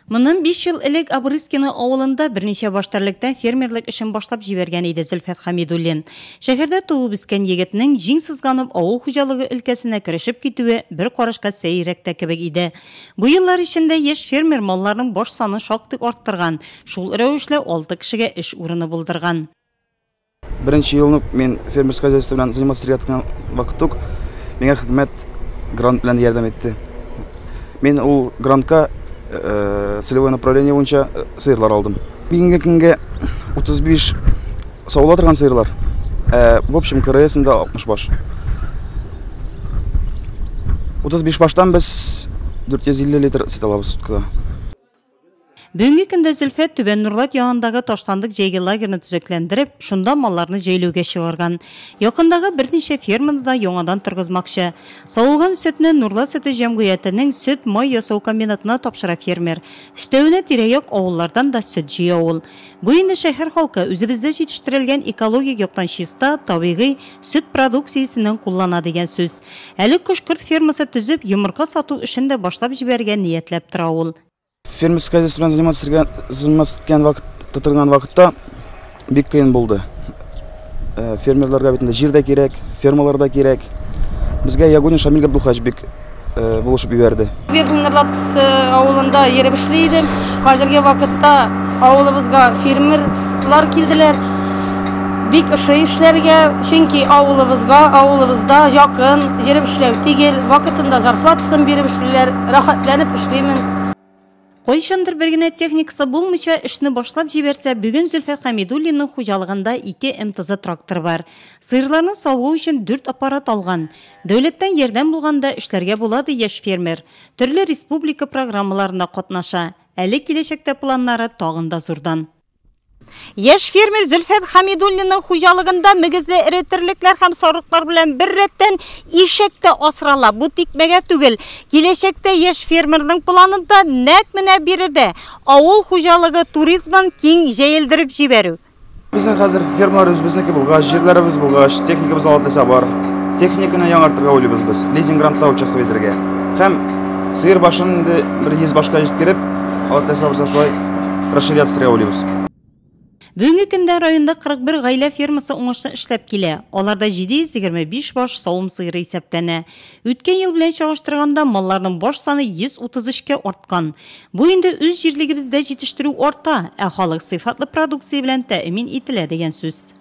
Мунан 5 ел элек Абрыскино авылында берничә баштарлыктан фермерлык эшен башлап җибәргән иде Зөлфәт Хәмидуллин. Шәһәрдә туып үскән егетнең җиң сызганып авыл хуҗалыгы өлкәсенә керешеп китүе бер карашка сәйрәк тә кебек иде. Бу еллар эчендә яшь фермер малларның баш саны шактый арттырган, шул рәвешле 6 кешегә эш урыны булдырган. Беренче елны мен фермерское хозяйство белән заниматься яткан вакыт миңа хөкүмәт грант белән ярдәм итте. Мен ул грантка целевое направление буенча сыерлар алдым. Бүгенге көнгә 35 саулап торган сыерлар. В общем, КРСында 60 баш. 35 баштан без 450 литр сөт алабыз суткага. Бүгенге көндә Зөлфәт Түбән Нурлат ягындагы ташландык җәйге лагерны төзекләндереп, шунда малларны җәйләүгә чыгарган. Якындагы берничә ферманы да яңадан торгызмакчы. Савылган сөтне Нурла сөте җәмгыятенең сөт май ясау комбинатына тапшыра фермер. Өстәвенә тирә-як авыллардан да сөт җыя ул. Бу инде шәһәр халкы үзебездә җитештерелгән экологик яктан чиста, табигый сөт продукциясеннән куллана дигән сүз. Әле кош-корт фермасы төзеп, йомырка сату эшен дә башлап җибәргән ниятләп тора ул. Фермерское хозяйство белән заниматься торган вакытта бик кыен булды. Фермерларга бит инде җир дә кирәк, фермалар да кирәк. Безгә Ягудин Шамил Габдулхаҗ бик булышып җибәрде. Нурлат авылында йөреп эшлидем. Хәзерге вакытта авылыбызга фермерлар килделәр. Бик эшләргә, чөнки авылыбызда якын йөреп эшләү түгел, вакытында зарплатасын биреп эшлиләр, рәхәтләнеп эшлимен. Кайчандыр бер генә техникасы булмыйча эшне башлап җибәрсә, бүген Зөлфәт Хәмидуллинның хуҗалыгында 2 МТЗ трактор бар. Сыерларны саву өчен 4 аппарат алган. Дәүләттән ярдәм булганда эшләргә булады яшь фермер. Төрле республика программаларында катнаша. Әле киләчәктә планнары тагын да зурдан. Яшь фермер Зөлфәт Хәмидуллинның хуҗалыгында мөгезле эре терлекләр һәм сарыклар белән бер рәттән ишәктә асрала. Бу тикмәгә түгел. Киләчәктә яшь фермерның планында нәкъ менә биредә авыл хуҗалыгы туризмын киң җәелдереп җибәрү. Безнең хәзер фермалар үзебезнеке булгач, җирләребез булгач, техникабыз алатыса бар. Техниканы яңартырга уйлыйбыз без. Лизинг грантта участвовать итәргә. Һәм сыер башын инде бер 100 башка җиткереп, алатыса булса шулай расширяться уйлыйбыз. Бүгенге көндә районда 41 гаилә фермасы уңышлы эшләп килә. Аларда 725 баш савым сыеры исәпләнә. Үткән ел белән чагыштырганда малларның баш саны 133-кә арткан. Бу инде үз җирлегебездә җитештерү арта, халык сыйфатлы продукция белән тәэмин ителә дигән сүз.